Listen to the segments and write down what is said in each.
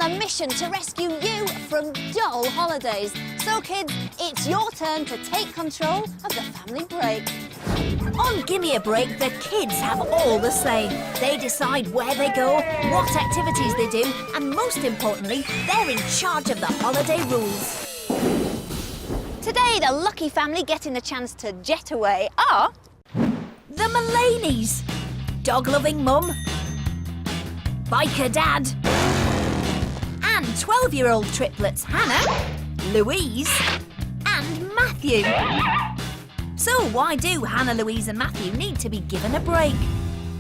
a mission to rescue you from dull holidays. So kids, it's your turn to take control of the family break. On Gimme A Break, the kids have all the say. They decide where they go, what activities they do, and most importantly, they're in charge of the holiday rules. Today, the lucky family getting the chance to jet away are... The Mullaney's. Dog-loving mum. Biker dad. And 12-year-old triplets Hannah, Louise and Matthew. So why do Hannah, Louise and Matthew need to be given a break?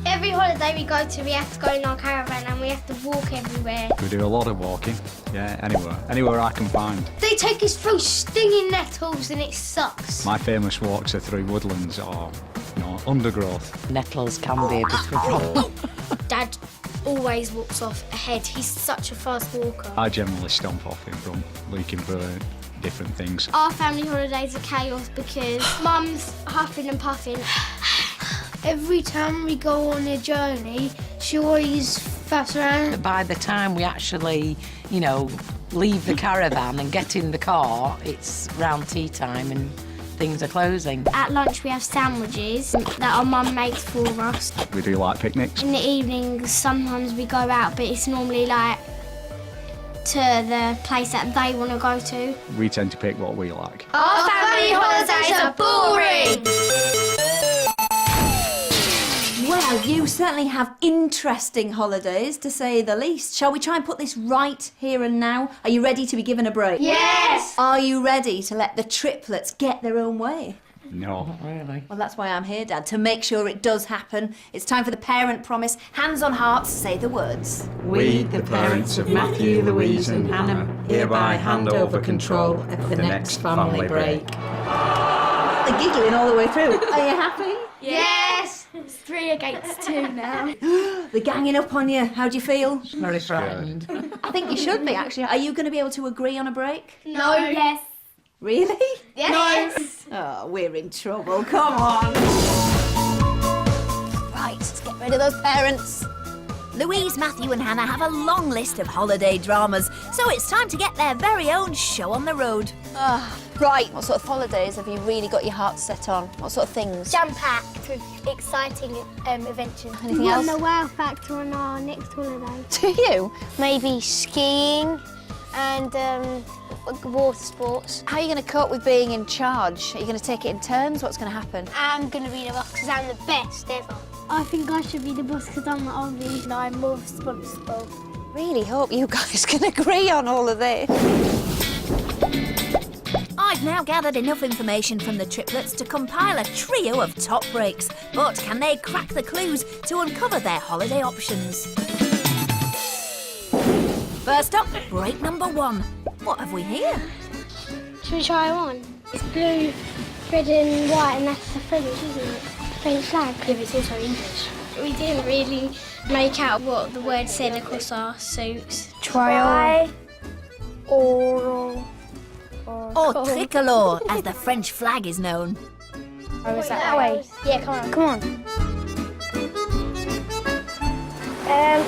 Every holiday we go to, we have to go in our caravan and we have to walk everywhere. We do a lot of walking, yeah, anywhere I can find. They take us through stinging nettles and it sucks. My famous walks are through woodlands or, undergrowth. Nettles can be a bit of a problem. Dad always walks off ahead. He's such a fast walker. I generally stomp off in front, looking for different things. Our family holidays are chaos because Mum's huffing and puffing. Every time we go on a journey, she always faffs around. But by the time we actually, leave the caravan and get in the car, it's round tea time and things are closing. At lunch we have sandwiches that our mum makes for us. We do like picnics. In the evenings sometimes we go out, but it's normally like to the place that they want to go to. We tend to pick what we like. Our family holidays are boring! Well, you certainly have interesting holidays, to say the least. Shall we try and put this right here and now? Are you ready to be given a break? Yes! Are you ready to let the triplets get their own way? No. Not really. Well, that's why I'm here, Dad, to make sure it does happen. It's time for the parent promise. Hands on hearts, say the words. We, the parents of Matthew, Louise and Hannah, hereby hand over control of the next family break. They're giggling all the way through. Are you happy? Yes! It's 3 against 2 now. They're ganging up on you. How do you feel? Very frightened. I think you should be, actually. Are you going to be able to agree on a break? No. Yes. Really? Yes. Oh, we're in trouble. Come on. Right, let's get rid of those parents. Louise, Matthew and Hannah have a long list of holiday dramas, so it's time to get their very own show on the road. Right, what sort of holidays have you really got your heart set on? What sort of things? Jam-packed with exciting adventures. Anything else? The wow factor on our next holiday. Do you? Maybe skiing and water sports. How are you going to cope with being in charge? Are you going to take it in turns? What's going to happen? I'm going to be the boss because I'm the best ever. I think I should be the boss because I'm the oldest and I'm more responsible. Really hope you guys can agree on all of this. I've now gathered enough information from the triplets to compile a trio of top breaks, but can they crack the clues to uncover their holiday options? First up, break number 1. What have we here? Should we try one? It's blue, red and white and that's the French, isn't it? French flag. Yeah, but it's also English. We didn't really make out what the word said across our suits. Trial. Oral. Or tricolor, as the French flag is known. Oh, is that way? Yeah, come on. Come on.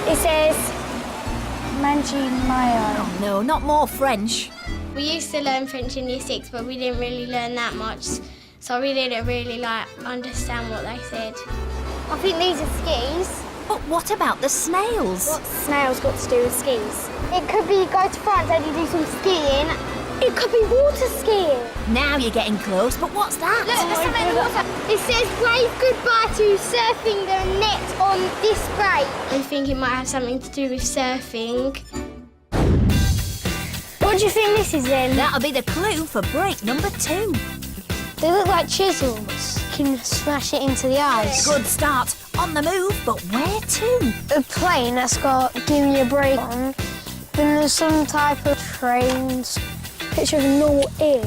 It says Manji Mayo. Oh no, not more French. We used to learn French in Year 6, but we didn't really learn that much, so we didn't really understand what they said. I think these are skis. But what about the snails? What's snails got to do with skis? It could be go to France and you do some skiing. It could be water skiing. Now you're getting close, but what's that? Look, there's something in the water. It says wave goodbye to surfing the net on this break. I think it might have something to do with surfing. What do you think this is then? That'll be the clue for break number 2. They look like chisels. You can smash it into the ice. Good start. On the move, but where to? A plane that's got Gimme A Break on. Then there's some type of trains. Picture of a normal ear.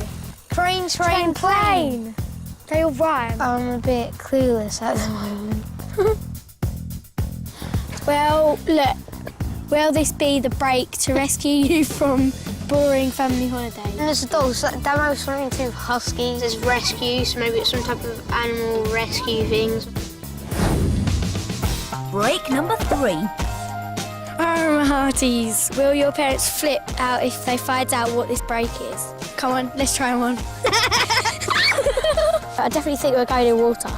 Train, plane. They all rhyme. I'm a bit clueless at the moment. Well, look. Will this be the break to rescue you from boring family holiday? And there's dogs. That might be something to do with huskies. There's rescue, so maybe it's some type of animal rescue things. Break number 3. Caramel Hearties. Will your parents flip out if they find out what this break is? Come on, let's try one. I definitely think we're going in water.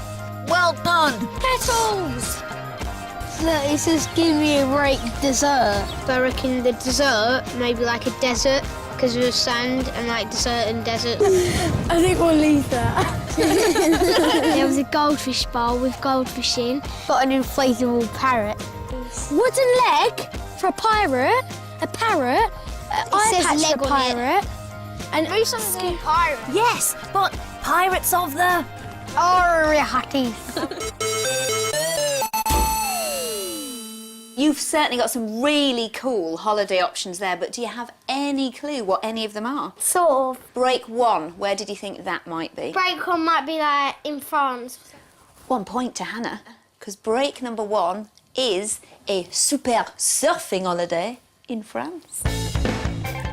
Well done. Petals! Look, it says give me a break dessert. So I reckon the dessert, maybe like a desert, because of sand and like desert and desert. I think we'll leave that. There was a goldfish bowl with goldfish in. Got an inflatable parrot. Wooden leg for a pirate, a parrot, eye patch for a pirate, and something pirate. Yes, but Pirates of the... You've certainly got some really cool holiday options there, but do you have any clue what any of them are? Sort of. Break 1, where did you think that might be? Break one might be like in France. 1 point to Hannah, because break number 1 is a super surfing holiday in France.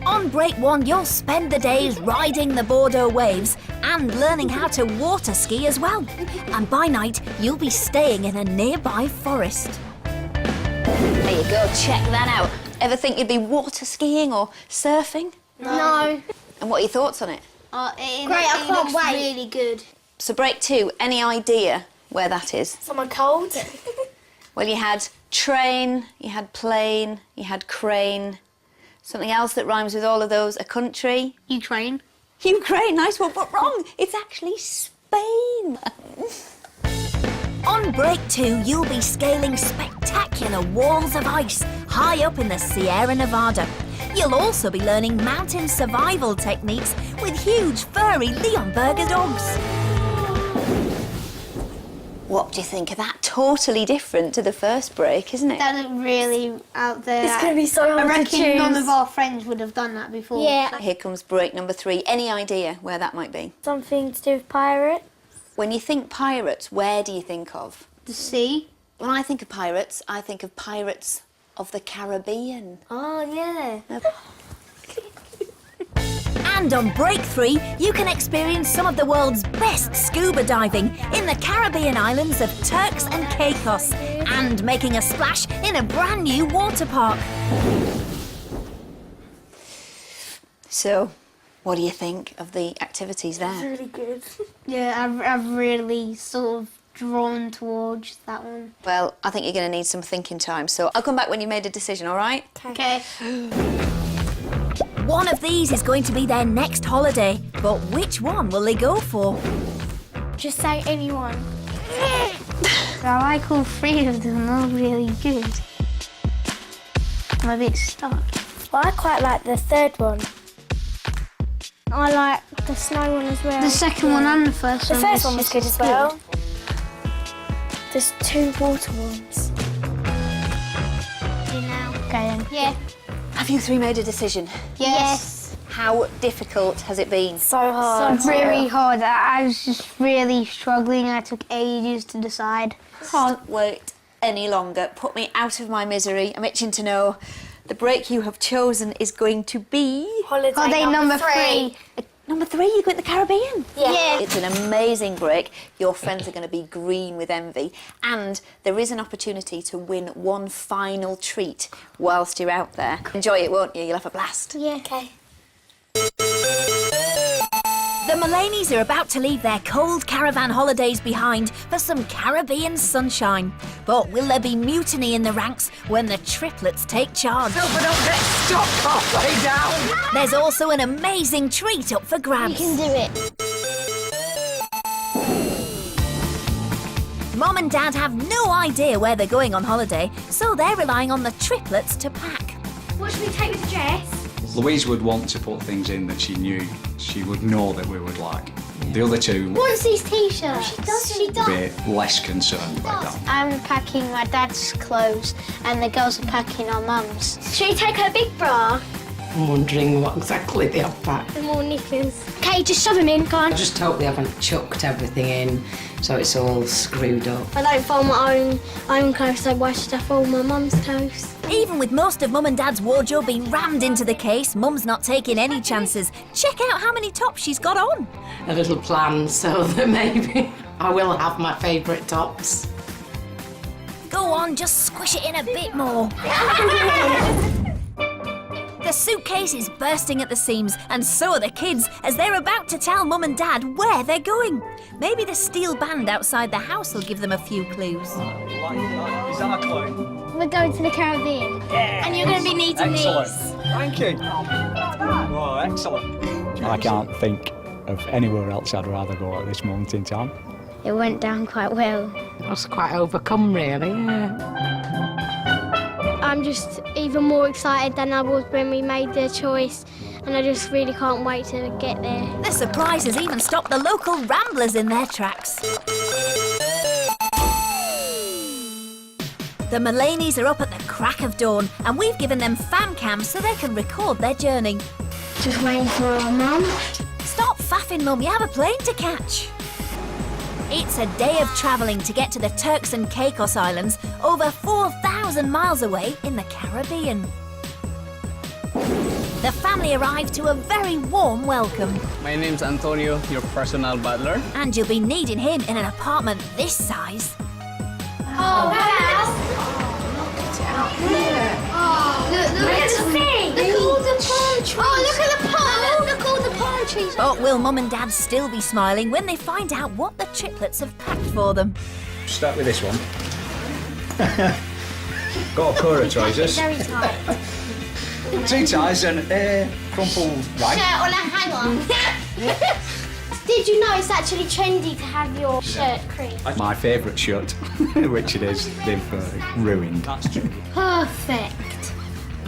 On break 1, you'll spend the days riding the Bordeaux waves and learning how to water ski as well. And by night, you'll be staying in a nearby forest. There you go, check that out. Ever think you'd be water skiing or surfing? No. And what are your thoughts on it? Great, I can't wait. Really good. So break 2, any idea where that is? Someone cold? Well, you had train, you had plane, you had crane. Something else that rhymes with all of those, a country. Ukraine. Ukraine, nice one, but wrong. It's actually Spain. On break 2, you'll be scaling spectacular walls of ice high up in the Sierra Nevada. You'll also be learning mountain survival techniques with huge furry Leonberger dogs. What do you think of that? Totally different to the first break, isn't it? That looked really out there. It's going to be so hard I to reckon choose. none of our friends would have done that before. Yeah. Here comes break number 3. Any idea where that might be? Something to do with pirates. When you think pirates, where do you think of? The sea. When I think of pirates, I think of Pirates of the Caribbean. Oh, yeah. And on break 3, you can experience some of the world's best scuba diving in the Caribbean islands of Turks and Caicos and making a splash in a brand new water park. So, what do you think of the activities there? Really good. Yeah, I've really sort of drawn towards that one. Well, I think you're going to need some thinking time, so I'll come back when you've made a decision, all right? Okay. One of these is going to be their next holiday, but which one will they go for? Just say anyone. I like all 3 of them. They're really good. I'm a bit stuck. Well, I quite like the third one. I like the snow one as well. The second one and the first The one. first one was good as well. There's 2 water ones. Okay then. Yeah. Have you 3 made a decision? Yes. How difficult has it been? So hard. Really hard. I was just really struggling. I took ages to decide. Can't wait any longer. Put me out of my misery. I'm itching to know. The break you have chosen is going to be... Holiday number 3. Number 3, you go in the Caribbean. Yeah. It's an amazing break. Your friends are going to be green with envy. And there is an opportunity to win one final treat whilst you're out there. Enjoy it, won't you? You'll have a blast. Yeah. Okay. The Mullaney's are about to leave their cold caravan holidays behind for some Caribbean sunshine. But will there be mutiny in the ranks when the triplets take charge? Hope I don't get stuck halfway down. There's also an amazing treat up for grabs. You can do it. Mom and Dad have no idea where they're going on holiday, so they're relying on the triplets to pack. What should we take with Jess? Louise would want to put things in that she knew she would know that we would like. The other two would What's these t-shirts? She does. be less concerned about that. I'm packing my dad's clothes and the girls are packing our mum's. Should we take her big bra? I'm wondering what exactly they have packed. And more knickers. Okay, just shove them in, go on. I just hope they haven't chucked everything in so it's all screwed up. I don't fold my own clothes, so why should I fold my mum's clothes? Even with most of Mum and Dad's wardrobe being rammed into the case, Mum's not taking any chances. Check out how many tops she's got on. A little plan so that maybe I will have my favourite tops. Go on, just squish it in a bit more. The suitcase is bursting at the seams, and so are the kids, as they're about to tell Mum and Dad where they're going. Maybe the steel band outside the house will give them a few clues. Is that a clue? We're going to the Caribbean. And you're going to be needing Excellent. these. Thank you. Oh, excellent. I can't think of anywhere else I'd rather go at this moment in time. It went down quite well. I was quite overcome, really, yeah. I'm just even more excited than I was when we made the choice, and I just really can't wait to get there. The surprise has even stopped the local ramblers in their tracks. The Mullaney's are up at the crack of dawn, and we've given them fam cams so they can record their journey. Just waiting for our mum. Stop faffing, Mum, you have a plane to catch. It's a day of travelling to get to the Turks and Caicos Islands, over 4,000 miles away in the Caribbean. The family arrived to a very warm welcome. My name's Antonio, your personal butler. And you'll be needing him in an apartment this size. Oh, look at the thing. Look at all the palm trees. Oh, look at the palm. Look at all the palm trees. But will Mum and Dad still be smiling when they find out what the triplets have packed for them? Start with this one. Got a pair of trousers. Very tight. 2 ties and a crumpled rag. Shirt on a hanger. Did you know it's actually trendy to have your shirt creased? My favourite shirt, which it is, they've ruined. Perfect.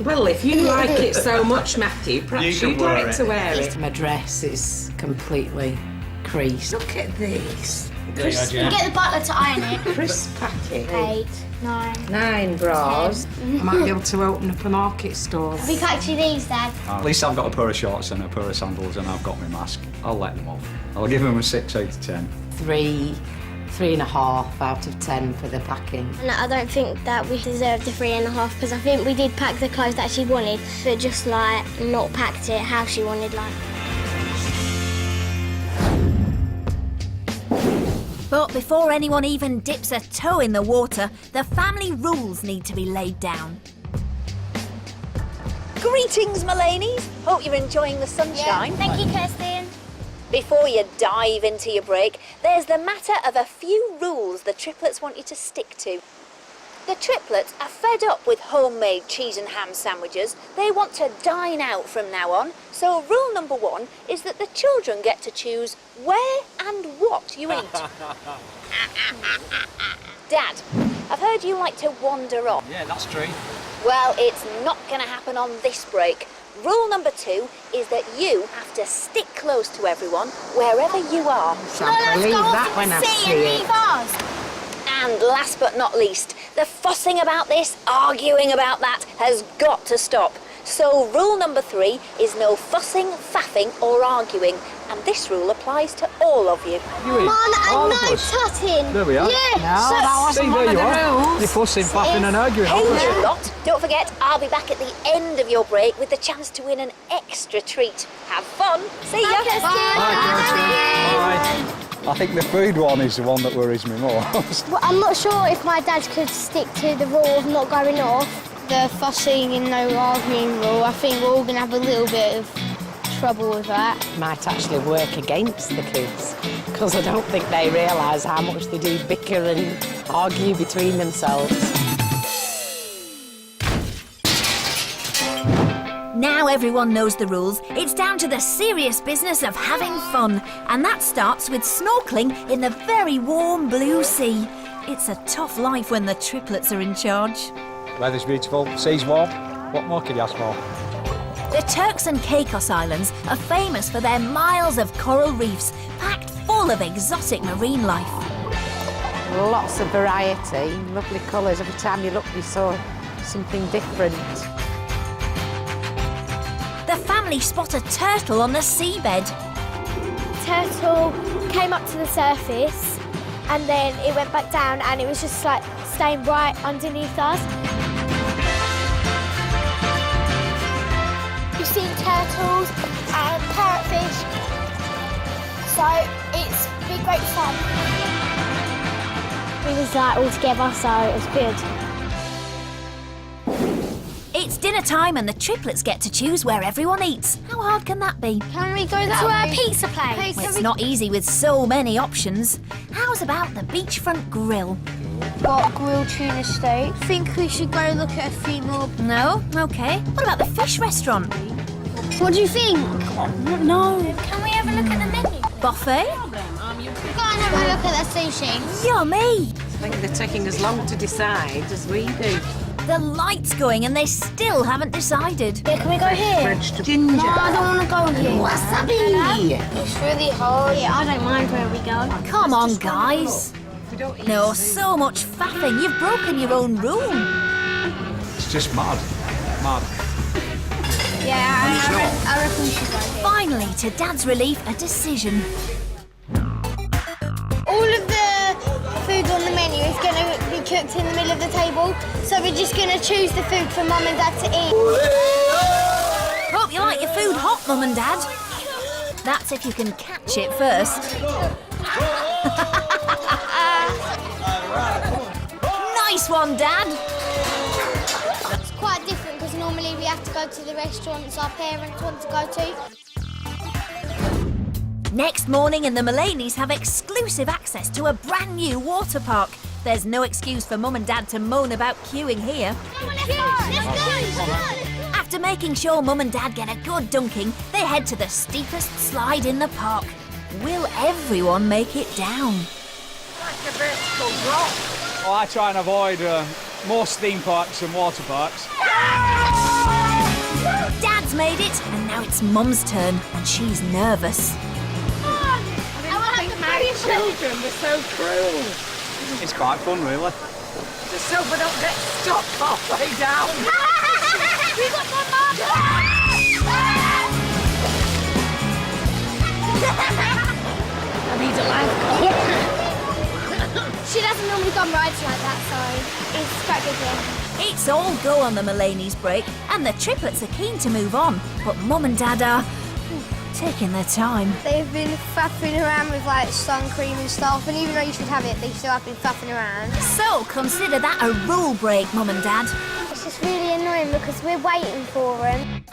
Well, if you like it so much, Matthew, perhaps you'd like to wear it. My dress is completely creased. Look at this. Get the butler to iron it. Crisp packet. 8, 9. 9 bras. I might be able to open up a market store. Have you got you these, Dad? At least I've got a pair of shorts and a pair of sandals and I've got my mask. I'll let them off. I'll give them a 6 out of 10. 3.5 out of 10 for the packing. And I don't think that we deserved the 3.5 because I think we did pack the clothes that she wanted, but just like not packed it how she wanted, like. But before anyone even dips a toe in the water, the family rules need to be laid down. Greetings, Mullaney's. Hope you're enjoying the sunshine. Thank you, Kirsten. Before you dive into your break, there's the matter of a few rules the triplets want you to stick to. The triplets are fed up with homemade cheese and ham sandwiches. They want to dine out from now on. So rule number 1 is that the children get to choose where and what you eat. Dad, I've heard you like to wander off. Yeah, that's true. Well, it's not going to happen on this break. Rule number 2 is that you have to stick close to everyone wherever you are. Can't believe that when I see it. And last but not least, the fussing about this, arguing about that has got to stop. So rule number 3 is no fussing, faffing or arguing. And this rule applies to all of you. Mum, and no tutting. There we are. Yeah. No, that wasn't one of the rules. You're fussing, faffing and arguing. Hey, you lot. Don't forget, I'll be back at the end of your break with the chance to win an extra treat. Have fun. See ya. I think the food one is the one that worries me most. Well, I'm not sure if my dad could stick to the rule of not going off. The fussing and no arguing rule, I think we're all going to have a little bit of trouble with that. Might actually work against the kids because I don't think they realise how much they do bicker and argue between themselves. Now everyone knows the rules, it's down to the serious business of having fun. And that starts with snorkelling in the very warm blue sea. It's a tough life when the triplets are in charge. Weather's beautiful, sea's warm. What more could you ask for? The Turks and Caicos Islands are famous for their miles of coral reefs packed full of exotic marine life. Lots of variety, lovely colours. Every time you look, you saw something different. The family spot a turtle on the seabed. Turtle came up to the surface and then it went back down and it was just like staying right underneath us. You've seen turtles and parrotfish, so it's been great fun. We was was like all together, so it was good. It's dinner time and the triplets get to choose where everyone eats. How hard can that be? Can we go to our pizza place? Well, it's not easy with so many options. How's about the beachfront grill? Got grilled tuna steak. Think we should go look at a few more. No? Okay. What about the fish restaurant? What do you think? No. Can we have a look at the menu? Buffet? Go and have a look at the sushi. Yummy! I think they're taking as long to decide as we do. The light's going and they still haven't decided. Yeah, can we go here? French ginger. No, I don't want to go here. Wasabi. It's really hard. Yeah, I don't mind where we go. Come on, guys. No, so much faffing. You've broken your own room. It's just mad. Mad. Yeah, I reckon we should go here. Finally, to Dad's relief, a decision. All of the food on the menu is going to be cooked in the middle of the table, so we're just going to choose the food for Mum and Dad to eat. Hope you like your food hot, Mum and Dad. That's if you can catch it first. Nice one, Dad. It's quite different because normally we have to go to the restaurants our parents want to go to. Next morning and the Mullaney's have exclusive access to a brand new water park. There's no excuse for Mum and Dad to moan about queuing here. Let's go! After making sure Mum and Dad get a good dunking, they head to the steepest slide in the park. Will everyone make it down? Like a vertical drop. Well, I try and avoid most theme parks and water parks. Dad's made it, and now it's Mum's turn, and she's nervous. My children, they're so cruel. It's quite fun, really. Just so we don't get stuck halfway down. We got one more! I need a life. She doesn't normally go on rides like that, so it's quite good here. It's all go on the Mullaney's break, and the triplets are keen to move on, but Mum and Dad are taking their time. They've been faffing around with like sun cream and stuff, and even though you should have it, they still have been faffing around. So consider that a rule break, Mum and Dad. It's just really annoying because we're waiting for them.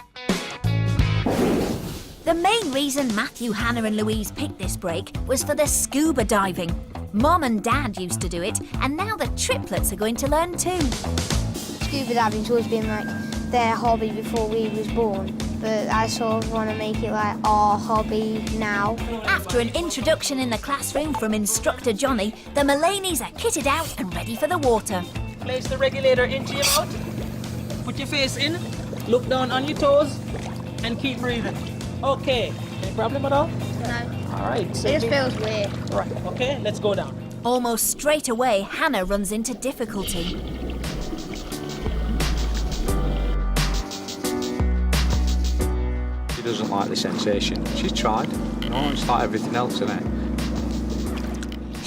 The main reason Matthew, Hannah and Louise picked this break was for the scuba diving. Mum and Dad used to do it, and now the triplets are going to learn too. Scuba diving's always been like their hobby before we was born, but I sort of want to make it like our hobby now. After an introduction in the classroom from instructor Johnny, the Mullaney's are kitted out and ready for the water. Place the regulator into your mouth. Put your face in, look down on your toes, and keep breathing. Okay. Any problem at all? No. All right. It just feels weird. Right. Okay, let's go down. Almost straight away, Hannah runs into difficulty. She doesn't like the sensation. She's tried. No, it's like everything else, isn't it?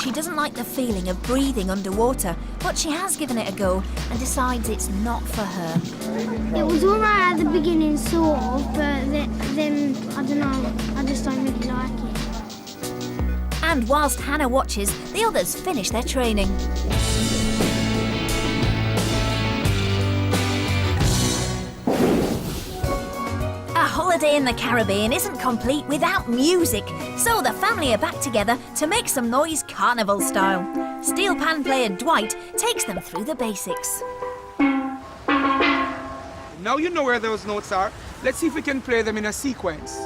She doesn't like the feeling of breathing underwater, but she has given it a go and decides it's not for her. It was all right at the beginning, sort of, but then I don't know, I just don't really like it. And whilst Hannah watches, the others finish their training. A holiday in the Caribbean isn't complete without music, so the family are back together to make some noise carnival style. Steel pan player Dwight takes them through the basics. Now you know where those notes are. Let's see if we can play them in a sequence.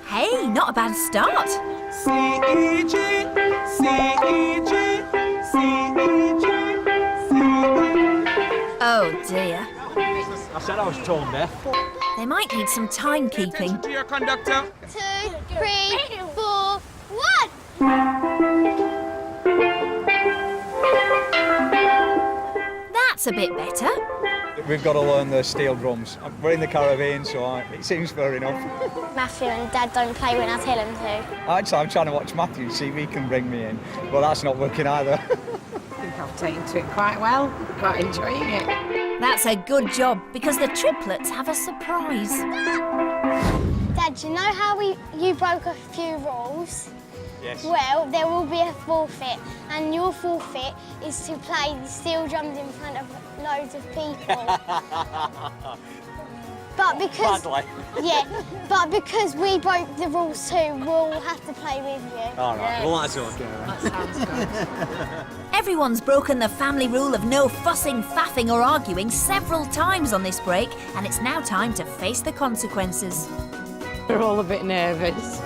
Hey, not a bad start. C, E, G, C, E, G, C, E, G, C, E. Oh dear. I said I was tone deaf. They might need some timekeeping. Attention to your conductor. 2, 3, 4, 1! That's a bit better. We've got to learn the steel drums. We're in the Caribbean, so it seems fair enough. Matthew and Dad don't play when I tell them to. Actually, I'm trying to watch Matthew, see if he can bring me in. But that's not working either. I think I've taken to it quite well. Quite enjoying it. That's a good job, because the triplets have a surprise. Dad, do you know how you broke a few rules? Yes. Well, there will be a forfeit, and your forfeit is to play the steel drums in front of loads of people. But because but because we broke the rules too, we'll have to play with you. All right. Well, that's all. That sounds good. Everyone's broken the family rule of no fussing, faffing or arguing several times on this break, and it's now time to face the consequences. We're all a bit nervous.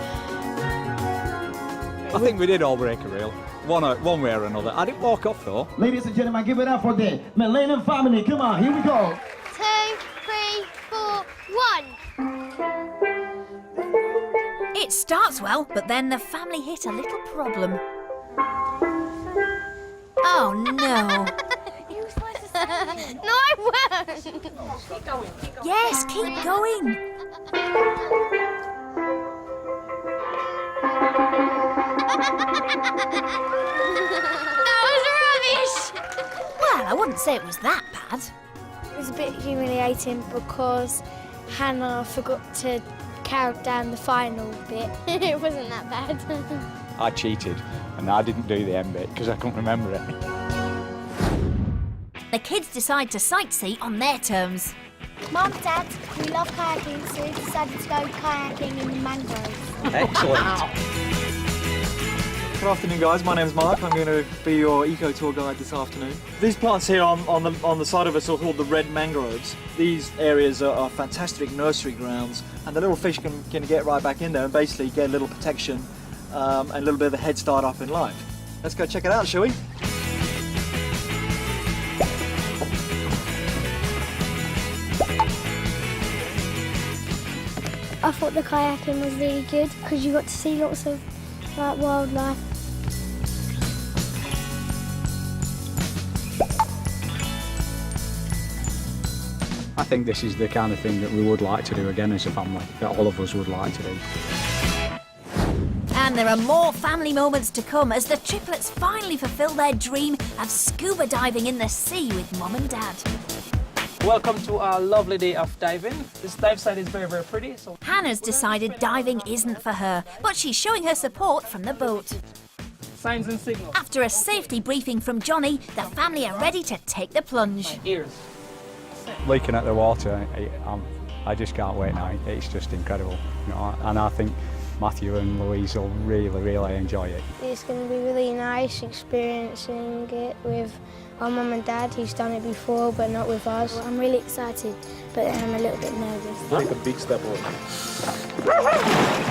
I think we did all break a rule, one way or another. I didn't walk off though. Ladies and gentlemen, give it up for the Mullaney family. Come on, here we go. 2, 3, 4, 1. It starts well, but then the family hit a little problem. Oh no. You were supposed to say it. No, I weren't. Keep going. Yes, keep going. That was rubbish. Well, I wouldn't say it was that bad. It was a bit humiliating because Hannah forgot to count down the final bit. It wasn't that bad. I cheated and I didn't do the end bit because I couldn't remember it. The kids decide to sightsee on their terms. Mum, Dad, we love kayaking, so we decided to go kayaking in the mangroves. Excellent. Good afternoon, guys. My name's Mark. I'm going to be your eco tour guide this afternoon. These plants here on the side of us are called the red mangroves. These areas are fantastic nursery grounds, and the little fish can get right back in there and basically get a little protection and a little bit of a head start up in life. Let's go check it out, shall we? I thought the kayaking was really good because you got to see lots of wildlife. I think this is the kind of thing that we would like to do again as a family, that all of us would like to do. And there are more family moments to come as the triplets finally fulfil their dream of scuba diving in the sea with Mum and Dad. Welcome to our lovely day of diving. This dive site is very, very pretty. So Hannah's decided diving isn't for her, but she's showing her support from the boat. signs and signals. After a safety briefing from Johnny, the family are ready to take the plunge. Ears. Looking at the water, I just can't wait now. It's just incredible, you know, and I think Matthew and Louise will really, really enjoy it. It's going to be really nice experiencing it with our mum and dad who's done it before but not with us. I'm really excited, but I'm a little bit nervous. Take a big step over.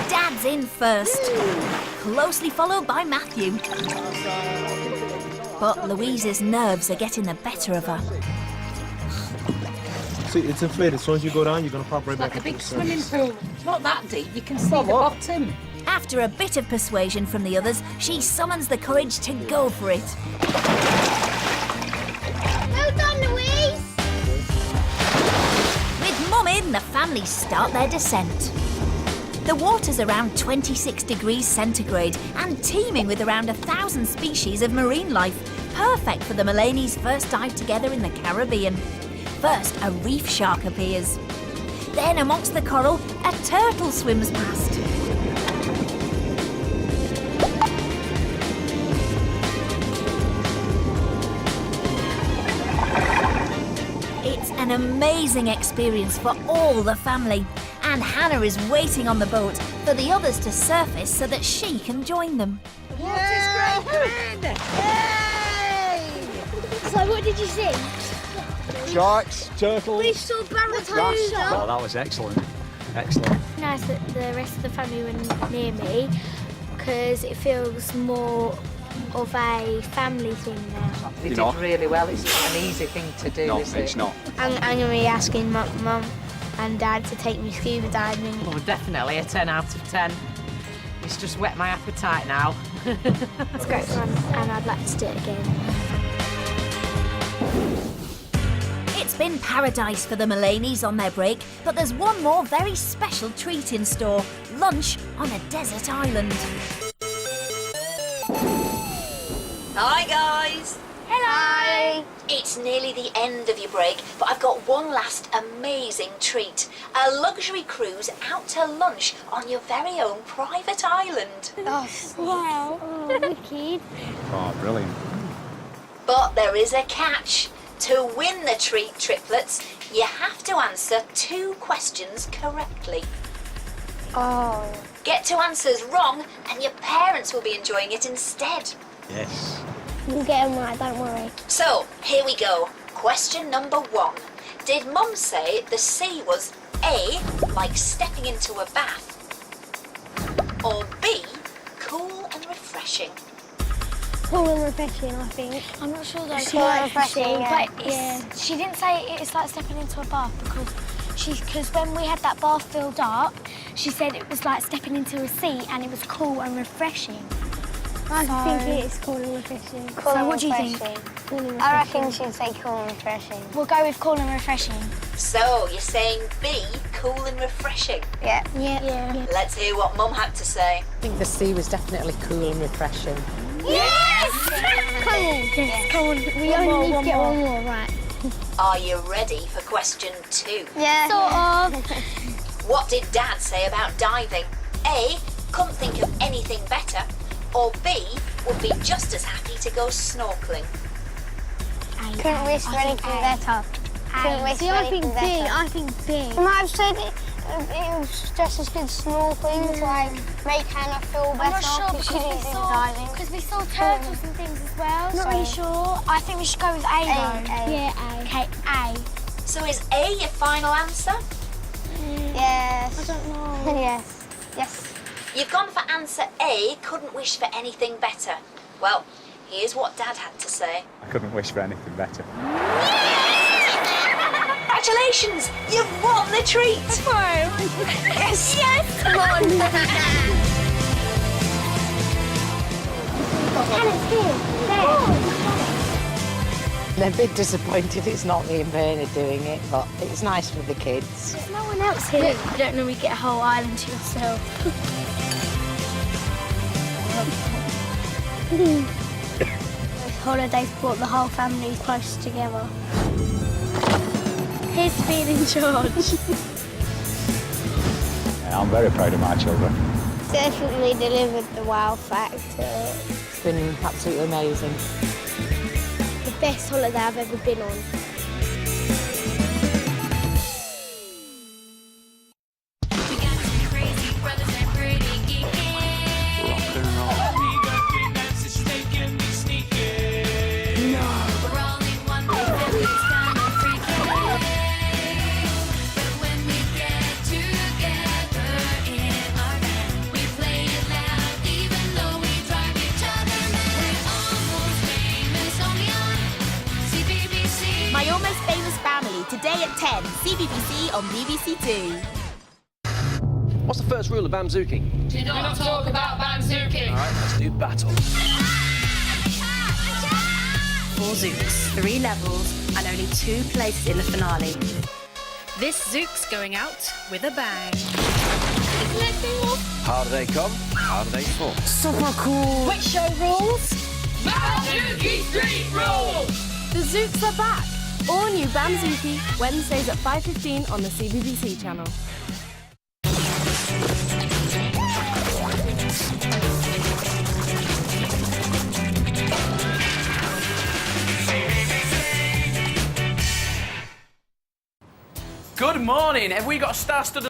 Dad's in first, closely followed by Matthew. But Louise's nerves are getting the better of her. See, it's inflated. As soon as you go down, you're going to pop right It's back like a into big the swimming surface. pool. It's not that deep, you can see the bottom. After a bit of persuasion from the others, she summons the courage to go for it. Well done, Louise! With Mum in, the family start their descent. The water's around 26 degrees centigrade and teeming with around 1,000 species of marine life, perfect for the Mullaney's first dive together in the Caribbean. First, a reef shark appears. Then, amongst the coral, a turtle swims past. It's an amazing experience for all the family, and Hannah is waiting on the boat for the others to surface so that she can join them. So what did you see? Sharks, turtles. We saw barracudas. Oh, that was excellent. Excellent. Nice that the rest of the family were near me because it feels more of a family thing now. They You did know. really well. It's not an easy thing to do, No, is it? it's not. I'm going to be asking my mum and dad to take me scuba diving. Oh, definitely a 10 out of 10. It's just whet my appetite now. It's great fun and I'd like to do it again. It's been paradise for the Mullaney's on their break, but there's one more very special treat in store: lunch on a desert island. Hi guys! Hello! It's nearly the end of your break, but I've got one last amazing treat. A luxury cruise out to lunch on your very own private island. Oh, wow. Oh, wicked. Oh, brilliant. But there is a catch. To win the treat, triplets, you have to answer 2 questions correctly. Oh. Get 2 answers wrong and your parents will be enjoying it instead. Yes. You'll get them right, don't worry. So, here we go. Question number 1. Did Mum say the sea was A, like stepping into a bath, or B, cool and refreshing? Cool and refreshing, I think. I'm not sure though. Cool and refreshing, But she didn't say it's like stepping into a bath because when we had that bath filled up, she said it was like stepping into a sea and it was cool and refreshing. I think it is cool and refreshing. Cool and what do you think? Cool and refreshing. I reckon she'd say cool and refreshing. We'll go with cool and refreshing. So, you're saying B, cool and refreshing? Yeah. Yeah. Let's hear what Mum had to say. I think the sea was definitely cool and refreshing. Yes! Come on, yes, come on. We only need to get one more, right? Are you ready for question 2? Yeah. Sort of. What did Dad say about diving? A, couldn't think of anything better, or B, would be just as happy to go snorkelling? Couldn't wish for anything better. Couldn't wish for anything better. I think B. You might have said it was just as good snorkeling to like make Hannah feel better. I'm not sure because we saw turtles and things as well. Not really sure. I think we should go with A though. Yeah, A. Okay, A. So is A your final answer? Yes. I don't know. Yes. Yes. You've gone for answer A, couldn't wish for anything better. Well, here's what Dad had to say. I couldn't wish for anything better. Congratulations! You've won the treat! Yes. Yes. Come on. Hannah's here. They're a bit disappointed it's not me and Bernard doing it, but it's nice for the kids. There's no one else here. You don't normally get a whole island to yourself. This holiday's brought the whole family close together. Here's being in charge. I'm very proud of my children. Definitely delivered the wow factor. It's been absolutely amazing. The best holiday I've ever been on. My Almost Famous Family, today at 10, CBBC on BBC Two. What's the first rule of bamzooking? Do not talk about bamzooking. All right, let's do battle. 4 zooks, 3 levels, and only 2 places in the finale. This zook's going out with a bang. How do they come? How do they fall? Super cool. Which show rules? Bamzooki Street Rules! The Zooks are back. All new Bamzooki, Wednesdays at 5:15 on the CBBC channel. Good morning. Have we got a star-studded